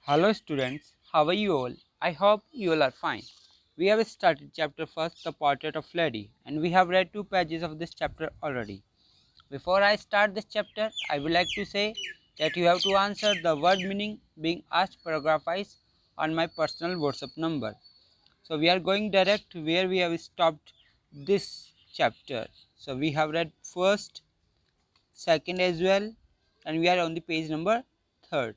Hello students, how are you all? I hope you all are fine. We have started chapter first, the portrait of lady, and we have read 2 pages of this chapter already. Before I start this chapter, I would like to say that you have to answer the word meaning being asked paragraph wise on my personal WhatsApp number. So we are going direct to where we have stopped this chapter. So we have read first, second as well, and we are on the page number third.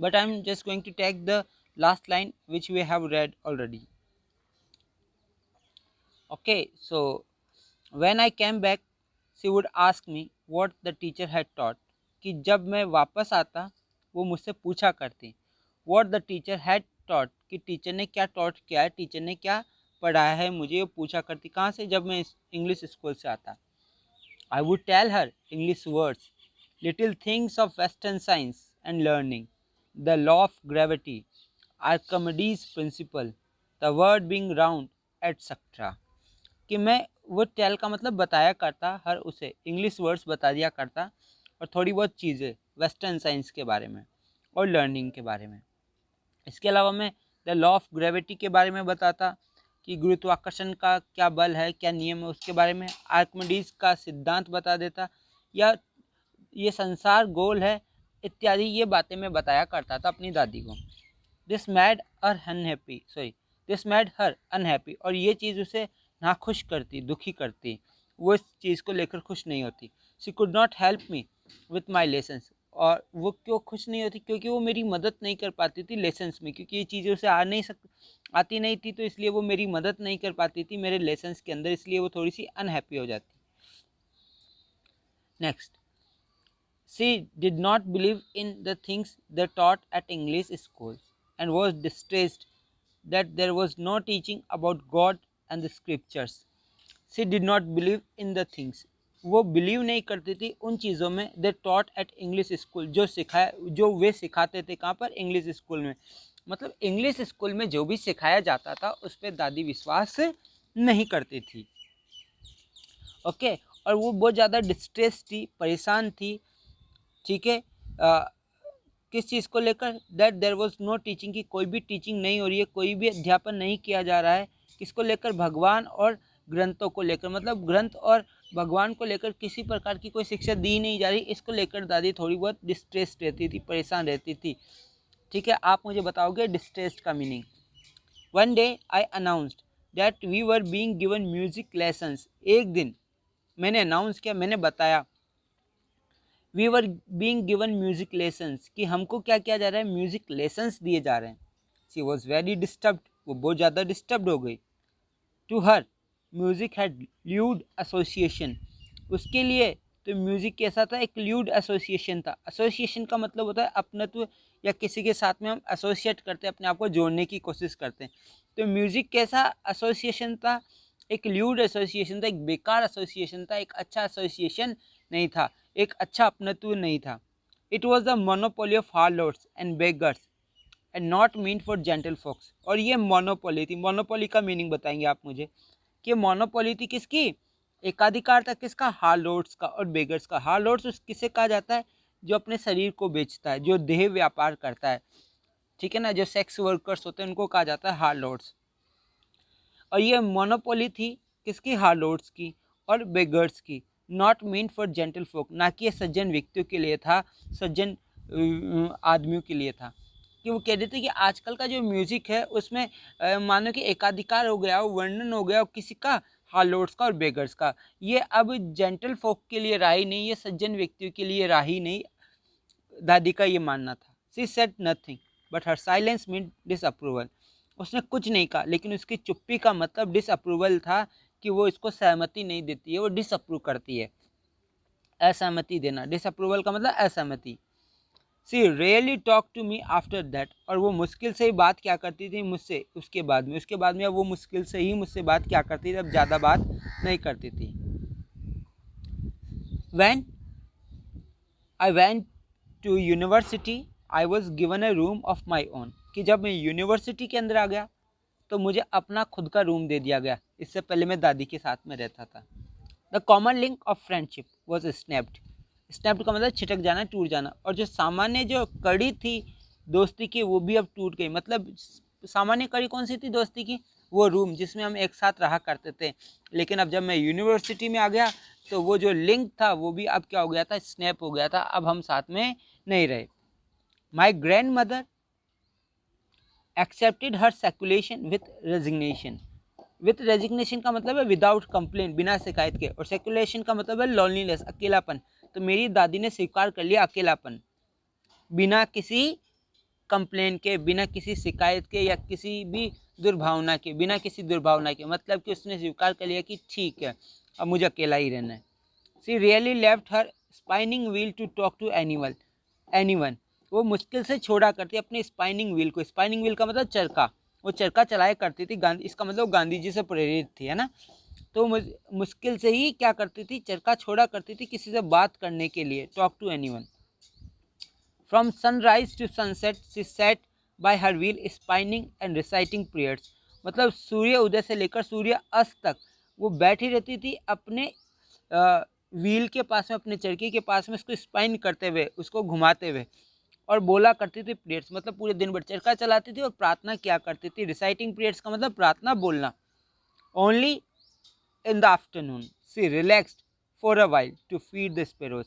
But I'm just going to take the last line which we have read already. Okay, so when I came back, she would ask me what the teacher had taught. कि जब मैं वापस आता वो मुझसे पूछा करती what the teacher had taught, कि टीचर ने क्या taught किया है, टीचर ने क्या पढ़ाया है, मुझे वो पूछा करती कहाँ से, जब मैं इंग्लिश स्कूल से आता. I would tell her English words, little things of Western science and learning, the law of gravity, Archimedes' principle, the world being round, etc. कि मैं वो टेल का मतलब बताया करता, हर उसे इंग्लिश वर्ड्स बता दिया करता और थोड़ी बहुत चीज़ें वेस्टर्न साइंस के बारे में और लर्निंग के बारे में. इसके अलावा मैं द लॉ ऑफ ग्रेविटी के बारे में बताता कि गुरुत्वाकर्षण का क्या बल है, क्या नियम है, उसके बारे में. आर्किमिडीज का सिद्धांत बता देता, या ये संसार गोल है, इत्यादि ये बातें मैं बताया करता था अपनी दादी को. This mad her unhappy, this mad her unhappy, और ये चीज़ उसे नाखुश करती, दुखी करती, वो इस चीज़ को लेकर खुश नहीं होती. She could not help me with my lessons, और वो क्यों खुश नहीं होती, क्योंकि वो मेरी मदद नहीं कर पाती थी लेसन्स में, क्योंकि ये चीज़ें उसे आती नहीं थी, तो इसलिए वो मेरी मदद नहीं कर पाती थी मेरे लेसन्स के अंदर, इसलिए वो थोड़ी सी अनहैप्पी हो जाती. Next, she did not believe in the things they taught at English schools and was distressed that there was no teaching about God and the scriptures. She did not believe in the things, वो believe नहीं करती थी उन चीज़ों में, they taught at English school, जो वे सिखाते थे कहाँ पर, इंग्लिश स्कूल में. मतलब इंग्लिश स्कूल में जो भी सिखाया जाता था उस पर दादी विश्वास नहीं करती थी. ओके, और वो बहुत ज़्यादा डिस्ट्रेस थी, परेशान थी. ठीक है, किस चीज़ को लेकर, that there was no teaching, की कोई भी टीचिंग नहीं हो रही है, कोई भी अध्यापन नहीं किया जा रहा है. किसको लेकर, भगवान और ग्रंथों को लेकर, मतलब ग्रंथ और भगवान को लेकर किसी प्रकार की कोई शिक्षा दी नहीं जा रही. इसको लेकर दादी थोड़ी बहुत डिस्ट्रेस रहती थी, परेशान रहती थी. ठीक है, आप मुझे बताओगे डिस्ट्रेस्ड का meaning. One day I announced that we were being given music lessons, एक दिन मैंने अनाउंस किया, मैंने बताया, we were being given music lessons, कि हमको क्या किया जा रहा है, म्यूजिक लेसन्स दिए जा रहे हैं. शी वॉज वेरी डिस्टर्ब्ड, वो बहुत ज़्यादा डिस्टर्ब्ड हो गई. To her music had lewd association, उसके लिए तो म्यूजिक कैसा था, एक ल्यूड एसोसिएशन था. एसोसिएशन का मतलब होता है अपनत्व, या किसी के साथ में हम एसोसिएट करते हैं, अपने आप को जोड़ने की कोशिश करते हैं. तो म्यूजिक कैसा एसोसिएशन था, एक ल्यूड एसोसिएशन था, एक बेकार एसोसिएशन था, एक अच्छा एसोसिएशन नहीं था, एक अच्छा अपनत्व नहीं था. It was the monopoly of harlots and beggars and not mean for gentle folks, और ये मोनोपोली थी. मोनोपोली का मीनिंग बताएंगे आप मुझे, कि मोनोपोली थी किसकी, एकाधिकार था किसका, हार्लोड्स का और बेगर्स का. हार्लोड्स उस किसे कहा जाता है, जो अपने शरीर को बेचता है, जो देह व्यापार करता है. ठीक है ना, जो सेक्स वर्कर्स होते हैं उनको कहा जाता है हार्लोड्स. और ये मोनोपोली थी किसकी, हार्लोड्स की और बेगर्स की. नॉट मीन फॉर जेंटल फोक, ना कि सज्जन व्यक्तियों के लिए था, सज्जन आदमियों के लिए था. कि वो कह रहे थे कि आजकल का जो म्यूज़िक है उसमें मानो कि एकाधिकार हो गया, वर्णन हो गया किसी का, हार्लोड्स का और बेगर्स का. ये अब जेंटल फोक के लिए रहा ही नहीं, ये सज्जन व्यक्तियों के लिए रहा ही नहीं. दादी का ये मानना था. She said nothing but her silence mean disapproval, उसने कुछ नहीं कहा, लेकिन उसकी चुप्पी का मतलब डिसअप्रूवल था, कि वो इसको सहमति नहीं देती है, वो डिसअप्रूव करती है. असहमति देना, डिसअप्रूवल का मतलब असहमति. She really talk to me after that, और वो मुश्किल से ही बात क्या करती थी मुझसे उसके बाद में अब वो मुश्किल से ही मुझसे बात क्या करती थी, अब ज़्यादा बात नहीं करती थी. When I went to university I was given a room of my own, कि जब मैं यूनिवर्सिटी के अंदर आ गया तो मुझे अपना खुद का रूम दे दिया गया. इससे पहले मैं दादी के साथ में रहता था. The common link of friendship was snapped, snapped का मतलब छिटक जाना, टूट जाना. और जो सामान्य जो कड़ी थी दोस्ती की वो भी अब टूट गई। मतलब सामान्य कड़ी कौन सी थी दोस्ती की? वो रूम जिसमें हम एक साथ रहा करते थे। लेकिन अब जब मैं यूनिवर्सिटी में आ गया तो वो जो लिंक था वो भी अब क्या हो गया था, स्नैप हो गया था। अब हम साथ में नहीं रहे। My grandmother accepted her seclusion with resignation. With resignation का मतलब है विदाउट कंप्लेन, बिना शिकायत के, और सेकुलेशन का मतलब है लॉनलीनेस, अकेलापन। तो मेरी दादी ने स्वीकार कर लिया अकेलापन, बिना किसी कंप्लेन के, बिना किसी शिकायत के या किसी भी दुर्भावना के, बिना किसी दुर्भावना के, मतलब कि उसने स्वीकार कर लिया कि ठीक है अब मुझे अकेला ही रहना है। She really left her spinning wheel to talk to anyone. वो मुश्किल से छोड़ा करती अपने स्पाइनिंग व्हील को। स्पाइनिंग व्हील का मतलब चरखा, वो चरखा चलाया करती थी। गांधी, इसका मतलब गांधी जी से प्रेरित थी, है ना। तो मुश्किल से ही क्या करती थी, चरखा छोड़ा करती थी किसी से बात करने के लिए, talk to anyone. From sunrise to sunset she sat by her wheel spinning and reciting prayers. मतलब सूर्य उदय से लेकर सूर्य अस्त तक वो बैठी रहती थी अपने व्हील के पास में, अपने चरखी के पास में, उसको स्पाइन करते हुए, उसको घुमाते हुए, और बोला करती थी प्रेयर्स। मतलब पूरे दिन भर चरखा चलाती थी और प्रार्थना किया करती थी। रिसाइटिंग प्रेयर्स का मतलब प्रार्थना बोलना। Only in the afternoon she relaxed for a while to feed the sparrows.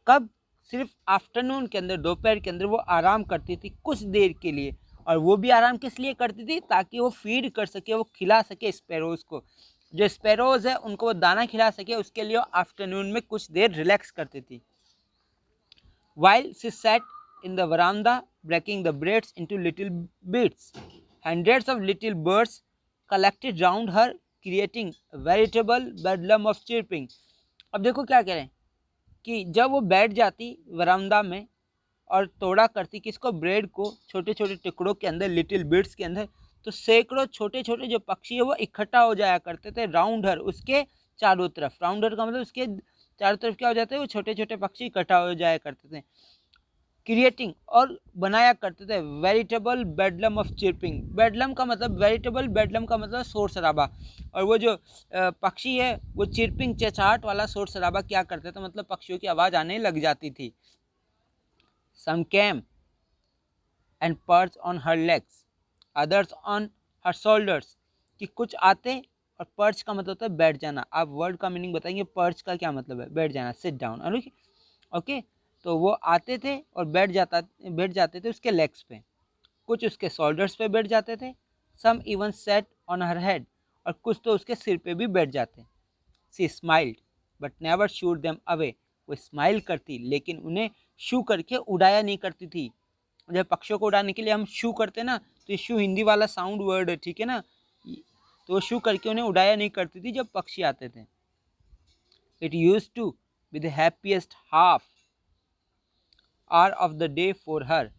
कब? सिर्फ आफ्टरनून के अंदर, दोपहर के अंदर वो आराम करती थी कुछ देर के लिए। और वो भी आराम किस लिए करती थी? ताकि वो फीड कर सके, वो खिला सके स्पैरोज को। जो स्पैरोज है उनको वो दाना खिला सके, उसके लिए आफ्टरनून में कुछ देर रिलैक्स करती थी। While she sat in the veranda breaking the breads into little bits, hundreds of little birds collected round her, creating a veritable bedlam of chirping. अब देखो क्या कह रहे हैं कि जब वो बैठ जाती वरामदा में और तोड़ा करती किसको? ब्रेड को, छोटे छोटे टुकड़ों के अंदर, लिटिल बिट्स के अंदर, तो सैकड़ों छोटे छोटे जो पक्षी है वो इकट्ठा हो जाया करते थे राउंड हर, उसके चारों तरफ। राउंड हर का मतलब उसके चारों तरफ क्या हो जाते हैं, वो छोटे छोटे पक्षी इकट्ठा हो जाया करते थे। क्रिएटिंग, और बनाया करते थे वेरिटेबल बेडलम ऑफ चिरपिंग। बेडलम का मतलब वेरिटेबल, बेडलम का मतलब शोर शराबा। और वो जो पक्षी है वो चिरपिंग, चहचहाट वाला शोर शराबा क्या करते थे, मतलब पक्षियों की आवाज़ आने लग जाती थी। Some came and perch on her legs, others on her shoulders. कि कुछ आते, और पर्च का मतलब होता है बैठ जाना। आप वर्ड का मीनिंग बताएंगे, पर्च का क्या मतलब है? बैठ जाना, सिट डाउन। ओके, तो वो आते थे और बैठ जाते थे उसके लेग्स पे, कुछ उसके शोल्डर्स पे बैठ जाते थे। Some even sat on her head, और कुछ तो उसके सिर पे भी बैठ जाते। She smiled but never shooed them away. वो स्माइल करती लेकिन उन्हें शू करके उड़ाया नहीं करती थी। जब पक्षियों को उड़ाने के लिए हम शू करते ना, तो ये शू हिंदी वाला साउंड वर्ड है, ठीक है ना। तो वो शू करके उन्हें उड़ाया नहीं करती थी जब पक्षी आते थे। It used to be the happiest half hour of the day for her.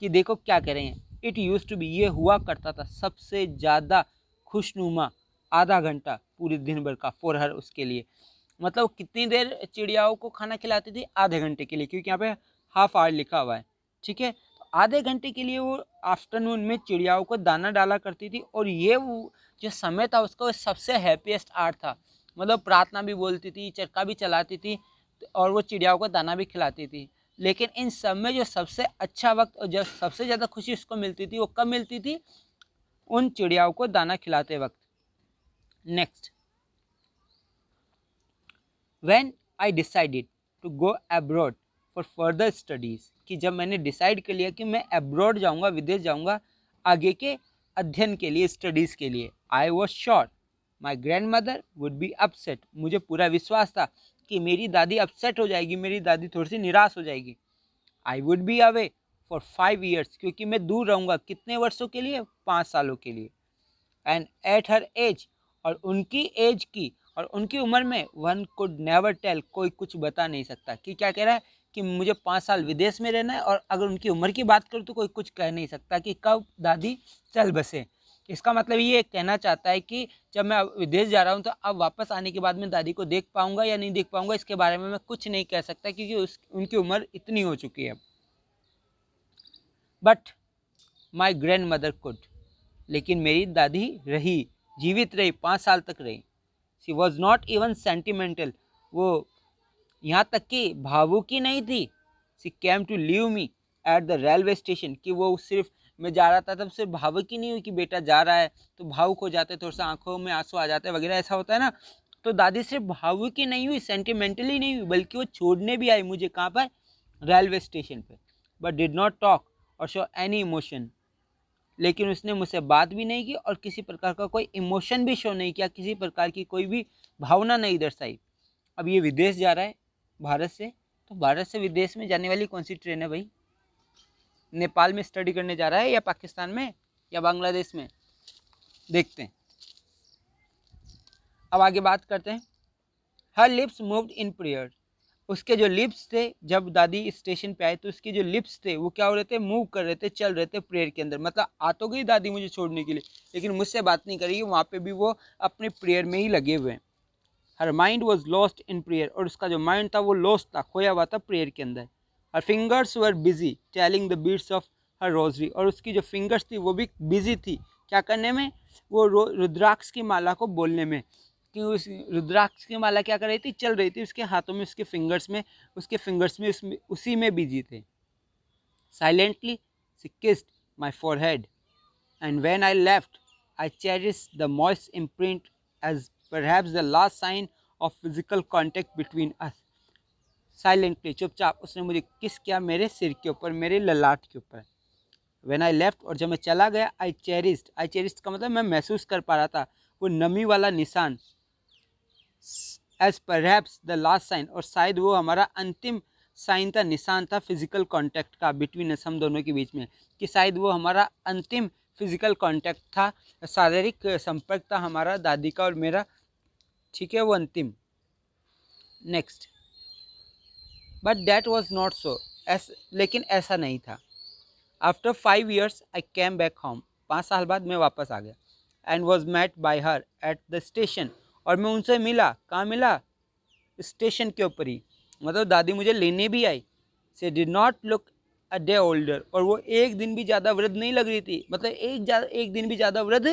कि देखो क्या कह रहे हैं, इट यूज टू बी, ये हुआ करता था सबसे ज़्यादा खुशनुमा आधा घंटा पूरे दिन भर का, फॉर हर, उसके लिए। मतलब कितनी देर चिड़ियाओं को खाना खिलाती थी? आधे घंटे के लिए, क्योंकि यहाँ पे हाफ आवर लिखा हुआ है, ठीक है। तो आधे घंटे के लिए वो आफ्टरनून में चिड़ियाओं को दाना डाला करती थी। और ये वो जो समय था उसका, वो सबसे हैप्पीएस्ट आवर था। मतलब प्रार्थना भी बोलती थी, चरखा भी चलाती थी, और वो चिड़ियाओं को दाना भी खिलाती थी। लेकिन इन सब में जो सबसे अच्छा वक्त और जब सबसे ज़्यादा खुशी उसको मिलती थी, वो कब मिलती थी? उन चिड़ियाओं को दाना खिलाते वक्त। Next, when I decided to go abroad for further studies. कि जब मैंने डिसाइड कर लिया कि मैं अब्रॉड जाऊंगा, विदेश जाऊंगा आगे के अध्ययन के लिए, स्टडीज़ के लिए, I was sure my grand mother would be upset. मुझे पूरा विश्वास था कि मेरी दादी अपसेट हो जाएगी, मेरी दादी थोड़ी सी निराश हो जाएगी। I would be away for 5 years, क्योंकि मैं दूर रहूँगा कितने वर्षों के लिए? 5 सालों के लिए। एंड एट हर एज, और उनकी एज की, और उनकी उम्र में, वन कुड नेवर टेल, कोई कुछ बता नहीं सकता। कि क्या कह रहा है कि मुझे 5 साल विदेश में रहना है, और अगर उनकी उम्र की बात करूँ तो कोई कुछ कह नहीं सकता कि कब दादी चल बसे। इसका मतलब ये कहना चाहता है कि जब मैं विदेश जा रहा हूँ तो अब वापस आने के बाद में दादी को देख पाऊंगा या नहीं देख पाऊंगा, इसके बारे में मैं कुछ नहीं कह सकता, क्योंकि उनकी उम्र इतनी हो चुकी है। But my grand mother could, लेकिन मेरी दादी रही, जीवित रही, 5 साल तक रही। She was not even sentimental, वो यहाँ तक कि भावुक ही नहीं थी। She came to leave me at the railway station, कि वो सिर्फ मैं जा रहा था तब सिर्फ भावुक ही नहीं हुई कि बेटा जा रहा है तो भावुक हो जाते, थोड़ा सा आंखों में आंसू आ जाते वगैरह, ऐसा होता है ना। तो दादी सिर्फ भावुक ही नहीं हुई, सेंटिमेंटली नहीं हुई, बल्कि वो छोड़ने भी आई मुझे, कहाँ पर, रेलवे स्टेशन पे। बट डिड नॉट टॉक और शो एनी इमोशन, लेकिन उसने मुझसे बात भी नहीं की और किसी प्रकार का कोई इमोशन भी शो नहीं किया, किसी प्रकार की कोई भी भावना नहीं दर्शाई। अब ये विदेश जा रहा है भारत से, तो भारत से विदेश में जाने वाली कौन सी ट्रेन है भाई? नेपाल में स्टडी करने जा रहा है या पाकिस्तान में या बांग्लादेश में? देखते हैं। अब आगे बात करते हैं। हर लिप्स मूव्ड इन प्रेयर, उसके जो लिप्स थे, जब दादी स्टेशन पे आए तो उसके जो लिप्स थे वो क्या हो रहे थे, मूव कर रहे थे, चल रहे थे प्रेयर के अंदर। मतलब आ तो गई दादी मुझे छोड़ने के लिए, लेकिन मुझसे बात नहीं करेगी, वहाँ पे भी वो अपने प्रेयर में ही लगे हुए हैं। Her mind was lost in prayer, और उसका जो माइंड था वो लॉस्ट था, खोया हुआ था प्रेयर के अंदर। Her fingers were busy telling the beads of her rosary, और उसकी जो फिंगर्स थी वो भी बिजी थी क्या करने में, वो रुद्राक्ष की माला को बोलने में। कि उस रुद्राक्ष की माला क्या कर रही थी, चल रही थी उसके हाथों में, उसके फिंगर्स में, उसमें उसी में बिजी थे। Silently she kissed my forehead, and when I left, I cherished the moist imprint as perhaps the last sign of physical contact between us. Silently, चुपचाप उसने मुझे किस किया मेरे सिर के ऊपर, मेरे ललाट के ऊपर। When I left, और जब मैं चला गया, I cherished का मतलब मैं महसूस कर पा रहा था वो नमी वाला निशान, as perhaps the last sign, और शायद वो हमारा अंतिम साइन था, निशान था फिजिकल कांटेक्ट का बिटवीन अस, हम दोनों के बीच में, कि शायद वो हमारा अंतिम फिजिकल कांटेक्ट था, शारीरिक संपर्क था हमारा दादी का और मेरा, ठीक है, वो अंतिम। Next, but that was not so, लेकिन ऐसा नहीं था। After 5 years I came back home, 5 साल बाद मैं वापस आ गया। And was met by her at the station, और मैं उनसे मिला, कहाँ मिला, स्टेशन के ऊपर ही, मतलब दादी मुझे लेने भी आई। She did not look a day older, और वो एक दिन भी ज़्यादा वृद्ध नहीं लग रही थी, मतलब एक दिन भी ज़्यादा वृद्ध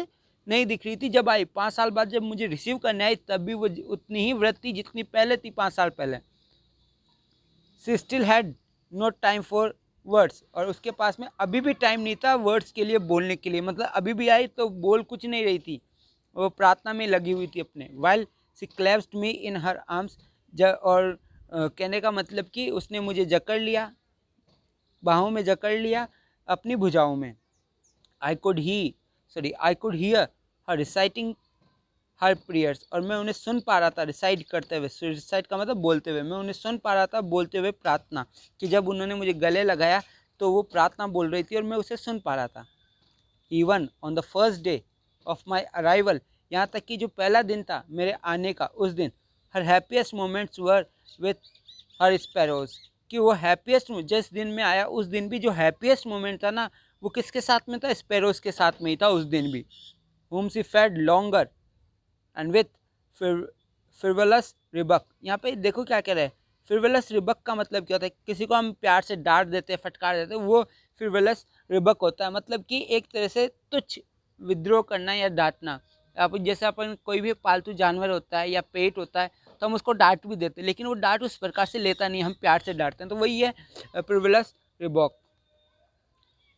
नहीं दिख रही थी। जब आई 5 साल बाद, जब मुझे रिसीव करने आई, तब भी वो उतनी ही वृद्ध थी जितनी पहले थी 5 साल पहले। She still had no time for words, और उसके पास में अभी भी टाइम नहीं था वर्ड्स के लिए, बोलने के लिए, मतलब अभी भी आई तो बोल कुछ नहीं रही थी, वो प्रार्थना में लगी हुई थी अपने। While she clasped me in her arms, और कहने का मतलब कि उसने मुझे जकड़ लिया, बाहों में जकड़ लिया, अपनी भुजाओं में। I could hear her reciting her prayers, और मैं उन्हें सुन पा रहा था रिसाइट करते हुए, रिसाइट का मतलब बोलते हुए, मैं उन्हें सुन पा रहा था बोलते हुए प्रार्थना, कि जब उन्होंने मुझे गले लगाया तो वो प्रार्थना बोल रही थी और मैं उसे सुन पा रहा था। Even on the first day of my arrival, यहाँ तक कि जो पहला दिन था मेरे आने का, उस दिन her happiest moments were with her sparrows, कि वो हैप्पीएस्ट, जिस दिन में आया उस दिन भी जो हैप्पीएस्ट मोमेंट था ना, वो किसके साथ में था, स्पैरोज के साथ में ही था उस दिन भी। whom she fed longer and with frivolous rebuke, यहाँ पे देखो क्या कह रहे हैं, फ्रिवलस रिबक का मतलब क्या होता है, किसी को हम प्यार से डांट देते हैं, फटकार देते हैं, वो फ्रिवलस रिबक होता है, मतलब कि एक तरह से तुच्छ विद्रोह करना या डांटना। आप जैसे अपन कोई भी पालतू जानवर होता है या पेट होता है तो हम उसको डांट भी देते हैं, लेकिन वो डांट उस प्रकार से लेता नहीं, हम प्यार से डांटते हैं, तो वही है फ्रिवलस रिबक,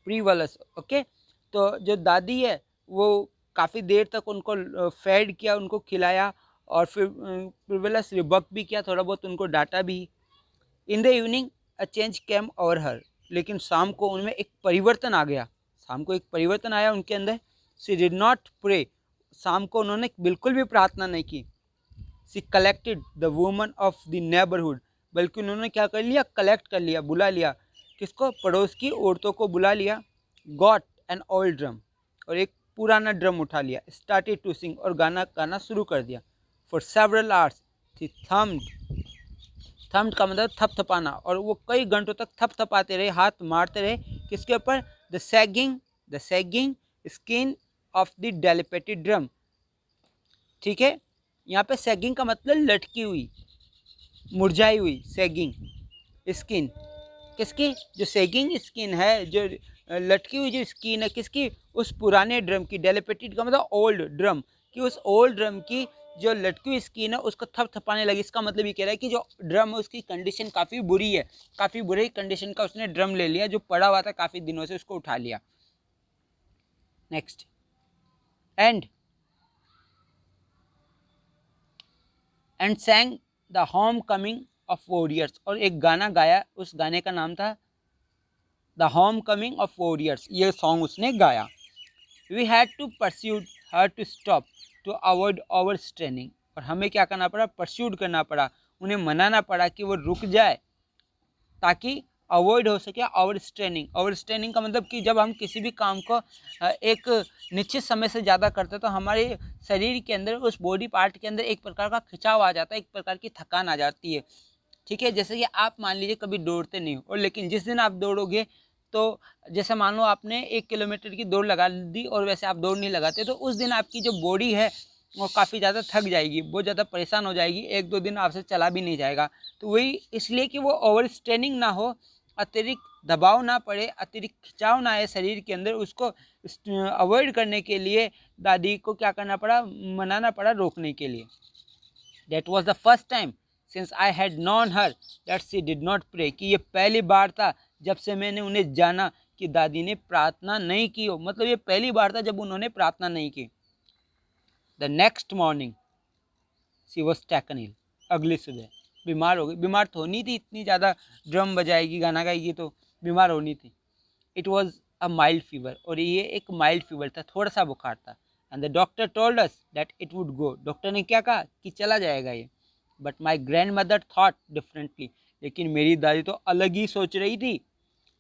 प्रीवलस। ओके, तो जो दादी है वो काफ़ी देर तक उनको फेड किया, उनको खिलाया, और फिर प्रिविलस रिबक भी किया, थोड़ा बहुत उनको डांटा भी। इन the evening a change came over हर, लेकिन शाम को उनमें एक परिवर्तन आ गया, शाम को एक परिवर्तन आया उनके अंदर। शी डिड नॉट प्रे, शाम को उन्होंने बिल्कुल भी प्रार्थना नहीं की। She collected the woman of the neighbourhood, बल्कि उन्होंने क्या कर लिया, कलेक्ट कर लिया, बुला लिया, किसको, पड़ोस की औरतों को बुला लिया। गॉट एन ओल्ड ड्रम, और एक पुराना ड्रम उठा लिया। स्टार्टेड टू सिंग, और गाना गाना शुरू कर दिया। फॉर सेवरल आवर्स थी थम्ड का मतलब थपथपाना, और वो कई घंटों तक थपथपाते रहे, हाथ मारते रहे, किसके ऊपर, the sagging skin of the dilapidated drum. ठीक है, यहाँ पे सैगिंग का मतलब लटकी हुई, मुरझाई हुई, सैगिंग स्किन, किसकी, जो सैगिंग स्किन है, जो लटकी हुई जो स्किन है, किसकी, उस पुराने ड्रम की। डेलिपेटेड का मतलब ओल्ड ड्रम, कि उस ओल्ड ड्रम की जो लटकी हुई स्किन है उसको थपथपाने लगी। इसका मतलब ये कह रहा है कि जो ड्रम है उसकी कंडीशन काफ़ी बुरी है, काफ़ी बुरी कंडीशन का उसने ड्रम ले लिया जो पड़ा हुआ था काफ़ी दिनों से, उसको उठा लिया। Next, and sang the homecoming of warriors, और एक गाना गाया, उस गाने का नाम था the homecoming of warriors, ये सॉन्ग उसने गाया। We had to persuade her to stop to avoid over straining, और हमें क्या करना पड़ा, परस्यूड करना पड़ा, उन्हें मनाना पड़ा कि वो रुक जाए ताकि अवॉइड हो सके ओवर स्ट्रेनिंग। ओवर स्ट्रेनिंग का मतलब कि जब हम किसी भी काम को एक निश्चित समय से ज़्यादा करते हैं तो हमारे शरीर के अंदर, उस बॉडी पार्ट के अंदर एक प्रकार का खिंचाव आ जाता है, एक प्रकार की थकान आ जाती है। ठीक है, जैसे कि आप मान लीजिए कभी दौड़ते नहीं हो, और लेकिन जिस दिन आप दौड़ोगे तो जैसे मान लो आपने 1 किलोमीटर की दौड़ लगा दी और वैसे आप दौड़ नहीं लगाते, तो उस दिन आपकी जो बॉडी है वो काफ़ी ज़्यादा थक जाएगी, बहुत ज़्यादा परेशान हो जाएगी, 1-2 दिन आपसे चला भी नहीं जाएगा। तो वही इसलिए कि वो ओवर स्ट्रेनिंग ना हो, अतिरिक्त दबाव ना पड़े, अतिरिक्त खिंचाव ना आए शरीर के अंदर, उसको अवॉइड करने के लिए दादी को क्या करना पड़ा, मनाना पड़ा, रोकने के लिए। That was the first time since I had known her that she did not pray, कि ये पहली बार था जब से मैंने उन्हें जाना कि दादी ने प्रार्थना नहीं की हो, मतलब ये पहली बार था जब उन्होंने प्रार्थना नहीं की। The next morning she was taken ill, अगली सुबह बीमार हो गई। बीमार तो होनी थी, इतनी ज़्यादा ड्रम बजाएगी, गाना गाएगी, तो बीमार होनी थी। It was a mild fever, और ये एक माइल्ड फीवर था, थोड़ा सा बुखार था। And the doctor told us that it would go, doctor ने क्या कहा कि चला जाएगा ये। But my grand mother thought differently, लेकिन मेरी दादी तो अलग ही सोच रही थी।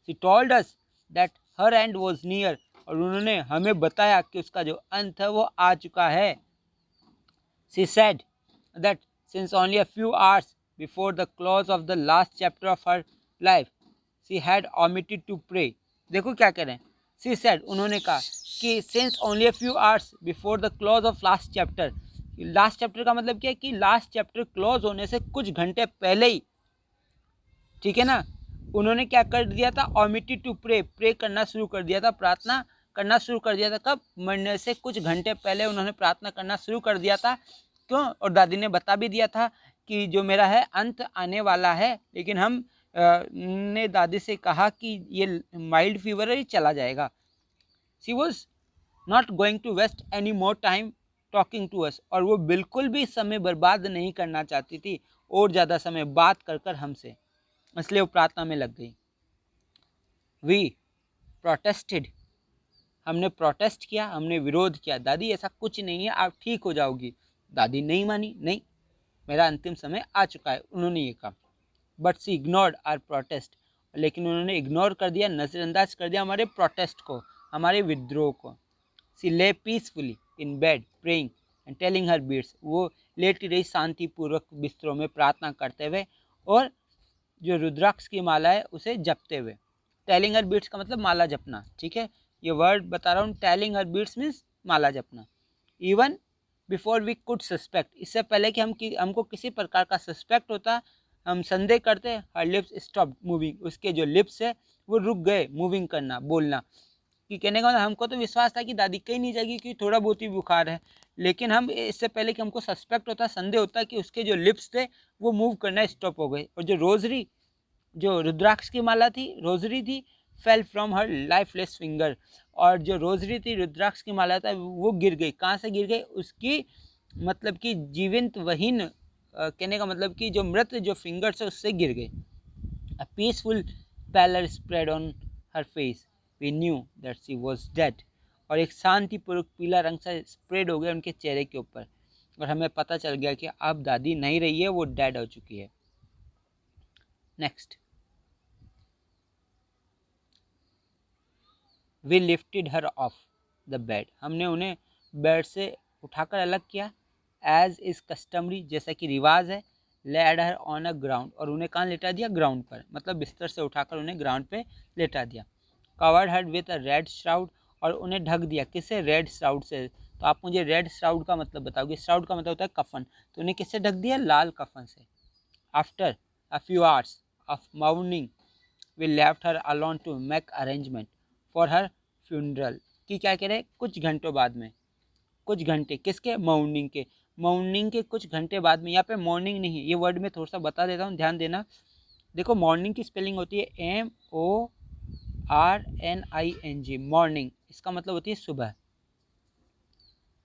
She told us that her and was near, और उन्होंने हमें बताया कि उसका जो अंत है वो आ चुका है। She said that since only a few hours before the close of the last chapter of her life, she had omitted to pray. देखो क्या कह रहे हैं, she said, उन्होंने कहा कि since only a few hours before the close of last chapter, last chapter का मतलब क्या है कि लास्ट चैप्टर क्लोज होने से कुछ घंटे पहले ही, ठीक है ना, उन्होंने क्या कर दिया था, ओमिटेड टू प्रे, प्रे करना शुरू कर दिया था, प्रार्थना करना शुरू कर दिया था। कब, मरने से कुछ घंटे पहले उन्होंने प्रार्थना करना शुरू कर दिया था। क्यों, और दादी ने बता भी दिया था कि जो मेरा है अंत आने वाला है, लेकिन हम ने दादी से कहा कि ये माइल्ड फीवर है, ये चला जाएगा। She was not going to waste any more time talking to us, और वो बिल्कुल भी समय बर्बाद नहीं करना चाहती थी और ज़्यादा समय बात कर कर हमसे, इसलिए वो प्रार्थना में लग गई। वी प्रोटेस्टेड, हमने प्रोटेस्ट किया, हमने विरोध किया, दादी ऐसा कुछ नहीं है, आप ठीक हो जाओगी। दादी नहीं मानी, नहीं, मेरा अंतिम समय आ चुका है, उन्होंने ये कहा। But she ignored our protest, लेकिन उन्होंने इग्नोर कर दिया, नज़रअंदाज कर दिया हमारे प्रोटेस्ट को, हमारे विद्रोह को। She lay peacefully in bed praying and telling her beads, वो लेटी रही शांतिपूर्वक बिस्तरों में प्रार्थना करते हुए और जो रुद्राक्ष की माला है उसे जपते हुए। टेलिंग हर बीट्स का मतलब माला जपना, ठीक है, ये वर्ड बता रहा हूँ, टेलिंग हर बीट्स मीन्स माला जपना। Even before we could suspect, इससे पहले कि हमको किसी प्रकार का सस्पेक्ट होता, हम संदेह करते, हर लिप्स स्टॉप मूविंग, उसके जो लिप्स है वो रुक गए मूविंग करना, बोलना। कि कहने का मतलब हमको तो विश्वास था कि दादी कहीं नहीं जाएगी कि थोड़ा बहुत ही बुखार है, लेकिन हम इससे पहले कि हमको सस्पेक्ट होता, संदेह होता कि उसके जो लिप्स थे वो मूव करना स्टॉप हो गए, और जो रोजरी, जो रुद्राक्ष की माला थी, रोजरी थी, fell from her lifeless finger, और जो रोजरी थी, रुद्राक्ष की माला था, वो गिर गई। कहाँ से गिर गई, उसकी मतलब कि जीवंत वहीन, कहने का मतलब कि जो मृत जो फिंगर्स है उससे गिर गई। A peaceful pallor spread on her face, we knew that she was dead, और एक शांतिपूर्वक पीला रंग से स्प्रेड हो गया उनके चेहरे के ऊपर, और हमें पता चल गया कि अब दादी नहीं रही है, वो डेड हो चुकी है। Next, we lifted her off the bed, हमने उन्हें बेड से उठाकर अलग किया। एज इज़ कस्टमरी, जैसा कि रिवाज है, laid her on a ground, और उन्हें कहाँ लेटा दिया, ग्राउंड पर, मतलब बिस्तर से उठाकर उन्हें ग्राउंड पे लेटा दिया। Covered her with a red shroud, और उन्हें ढक दिया, किससे, रेड श्राउड से। तो आप मुझे रेड श्राउड का मतलब बताओगे, श्राउड का मतलब होता है कफन, तो उन्हें किससे ढक दिया, लाल कफन से। After a few hours of morning we left her alone to make arrangement for her funeral, कि क्या कह रहे हैं, कुछ घंटों बाद में, कुछ घंटे किसके, मार्निंग के, मॉर्निंग के कुछ घंटे बाद में, यहाँ पे मॉर्निंग नहीं है, ये वर्ड में थोड़ा सा बता देता हूँ, ध्यान देना। देखो मॉर्निंग की स्पेलिंग होती है MORNING, मॉर्निंग, इसका मतलब होती है सुबह।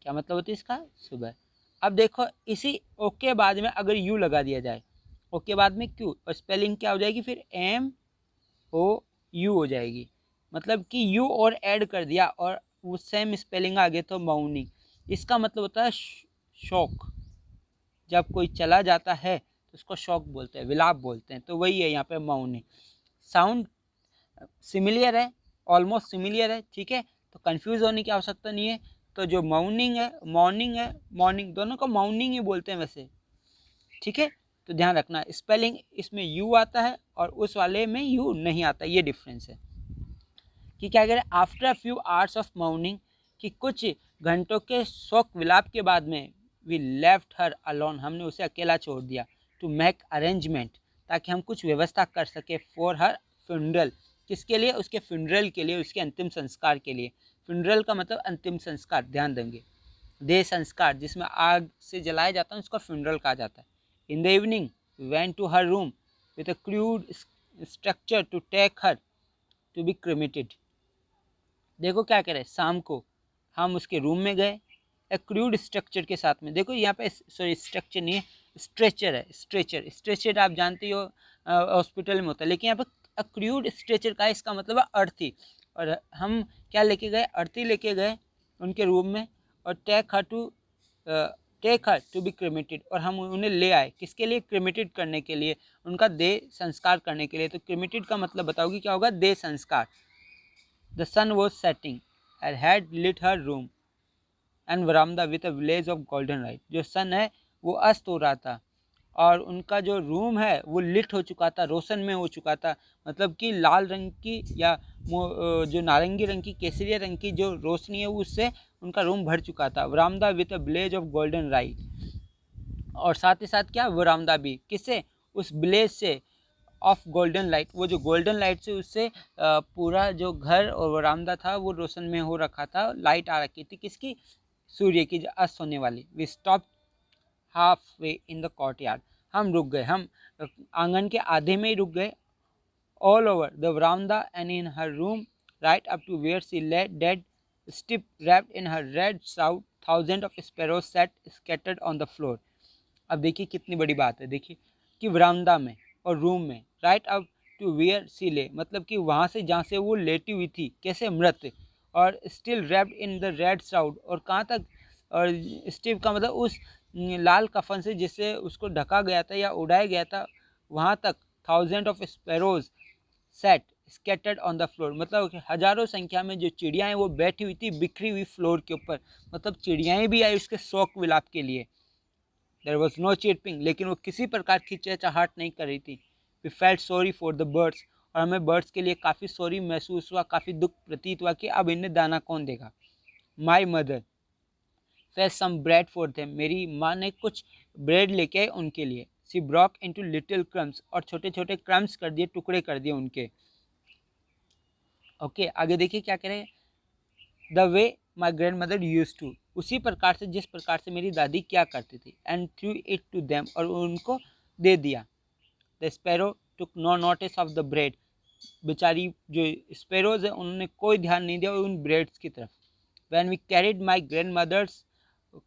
क्या मतलब होती है इसका? सुबह। अब देखो इसी ओ के बाद में अगर यू लगा दिया जाए, ओ के बाद में क्यू, और स्पेलिंग क्या हो जाएगी फिर? MOU हो जाएगी। मतलब कि यू और ऐड कर दिया और वो सेम स्पेलिंग आ गया तो मौनी। इसका मतलब होता है शौक। जब कोई चला जाता है तो उसको शौक बोलते हैं, विलाप बोलते हैं, तो वही है यहाँ पे मौनी। साउंड सिमिलियर है, ऑलमोस्ट सिमिलियर है, ठीक है, तो कंफ्यूज होने की आवश्यकता नहीं है। तो जो मॉर्निंग है, मॉर्निंग दोनों को मॉर्निंग ही बोलते हैं वैसे, ठीक है। तो ध्यान रखना स्पेलिंग इसमें यू आता है और उस वाले में यू नहीं आता, ये डिफरेंस है। कि क्या करें? After few hours of morning, कि कुछ घंटों के शोक विलाप के बाद में, वी लेफ्ट हर अलोन, हमने उसे अकेला छोड़ दिया, टू मेक अरेंजमेंट, ताकि हम कुछ व्यवस्था कर सके, फॉर हर फ्यूनरल, किसके लिए? उसके फ्यूनरल के लिए, उसके अंतिम संस्कार के लिए। फ्यूनरल का मतलब अंतिम संस्कार, ध्यान देंगे। देह संस्कार जिसमें आग से जलाया जाता है उसका फ्यूनरल कहा जाता है। In the evening went to her room with a crude structure to take her to be cremated. देखो क्या कह रहे हैं, शाम को हम उसके रूम में गए, एक क्रूड स्ट्रक्चर के साथ में। देखो यहाँ पे सॉरी स्ट्रक्चर नहीं है, स्ट्रेचर है, स्ट्रेचर। स्ट्रेचर आप जानते हो हॉस्पिटल में होता है, लेकिन यहाँ पे क्रूड स्ट्रेचर का इसका मतलब है अर्थी। और हम क्या लेके गए? अर्थी लेके गए उनके रूम में, और take her to be cremated, और हम उन्हें ले आए किसके लिए? क्रिमेटेड करने के लिए, उनका देह संस्कार करने के लिए। तो क्रिमेटेड का मतलब बताओगी क्या होगा? देह संस्कार। The sun was setting and had lit her room and veranda with a blaze of golden light. जो सन है वो अस्त हो रहा था और उनका जो रूम है वो लिट हो चुका था, रोशन में हो चुका था। मतलब कि लाल रंग की या जो नारंगी रंग की, केसरिया रंग की जो रोशनी है उससे उनका रूम भर चुका था। Verandah with a blaze of golden light, और साथ ही साथ क्या? वरामदा भी किससे? उस ब्लेज से, ऑफ गोल्डन लाइट, वो जो गोल्डन लाइट से उससे पूरा जो घर और वरामदा था वो रोशन में हो रखा था, लाइट आ रखी थी किसकी? सूर्य की, जो अस्त होने वाली। We stop halfway in the courtyard, हम रुक गए, हम आंगन के आधे में ही रुक गए। All over the verandah and in her room right up to where she lay dead still wrapped in her red shroud, thousands of sparrows sat scattered on the floor। अब देखिए कितनी बड़ी बात है, देखिए कि वरामदा में और रूम में, right up to where she ले, मतलब कि वहाँ से जहाँ से वो लेटी हुई थी, कैसे? मृत, और still wrapped in the red shroud, और कहाँ तक? और स्टिल का मतलब उस लाल कफन से जिससे उसको ढका गया था या उड़ाया गया था, वहाँ तक। Thousand of sparrows set scattered on the floor, मतलब हजारों संख्या में जो चिड़ियाँ वो बैठी हुई थी बिखरी हुई फ्लोर के ऊपर, मतलब चिड़ियाँ भी आई उसके शौक विलाप के लिए। देयर वॉज नो चिरपिंग, लेकिन वो किसी प्रकार की चहचहाट नहीं कर रही थी। We felt sorry for the birds, और हमें बर्ड्स के लिए काफ़ी सॉरी महसूस हुआ, काफ़ी दुख प्रतीत हुआ कि अब इन्हें दाना कौन देगा। My mother face some bread for them, मेरी माँ ने कुछ ब्रेड लेके आए उनके लिए। She broke into little crumbs, और छोटे छोटे क्रम्स कर दिए, टुकड़े कर दिए उनके। ओके आगे देखिए क्या कह रहे हैं। The way my grandmother used to, उसी प्रकार से जिस प्रकार से मेरी दादी क्या करती थी। And threw it to them, और उनको दे दिया। The sparrows took no notice of the bread, बेचारी जो स्पैरोज है उन्होंने कोई ध्यान नहीं दिया उन ब्रेड्स की तरफ। When we carried my grandmother's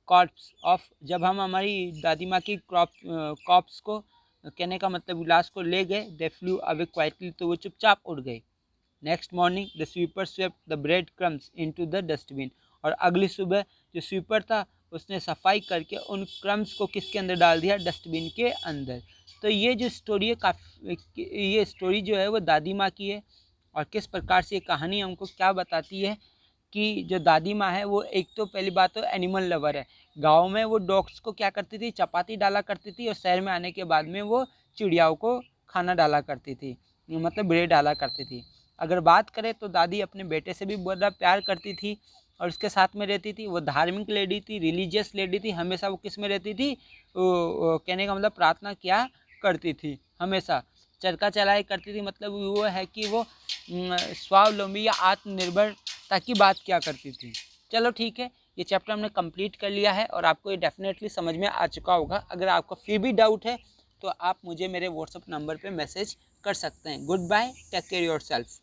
corpse off, जब हम हमारी दादी माँ की कॉप्स को, कहने का मतलब लाश को ले गए, दे फ्लू अवे क्वाइटली, तो वो चुपचाप उड़ गए। Next morning the sweeper swept the bread crumbs into the dustbin, और अगली सुबह जो स्वीपर था उसने सफाई करके उन क्रम्स को किसके अंदर डाल दिया? डस्टबिन के अंदर। तो ये जो स्टोरी है काफ़ी, ये स्टोरी जो है वो दादी माँ की है, और किस प्रकार से ये कहानी हमको क्या बताती है कि जो दादी माँ है वो एक तो पहली बात तो एनिमल लवर है। गाँव में वो डॉग्स को क्या करती थी? चपाती डाला करती थी, और शहर में आने के बाद में वो चिड़ियाओं को खाना डाला करती थी, मतलब ब्रेड डाला करती थी। अगर बात करें तो दादी अपने बेटे से भी बड़ा प्यार करती थी और उसके साथ में रहती थी। वो धार्मिक लेडी थी, रिलीजियस लेडी थी, हमेशा वो किस में रहती थी? वो कहने का मतलब प्रार्थना क्या करती थी, हमेशा चरखा चलाया करती थी। मतलब वो है कि वो स्वावलंबी या आत्मनिर्भरता की बात क्या करती थी। चलो ठीक है, ये चैप्टर हमने कंप्लीट कर लिया है और आपको ये डेफिनेटली समझ में आ चुका होगा। अगर आपको फिर भी डाउट है तो आप मुझे मेरे व्हाट्सएप नंबर पे मैसेज कर सकते हैं। Good bye, take care yourself.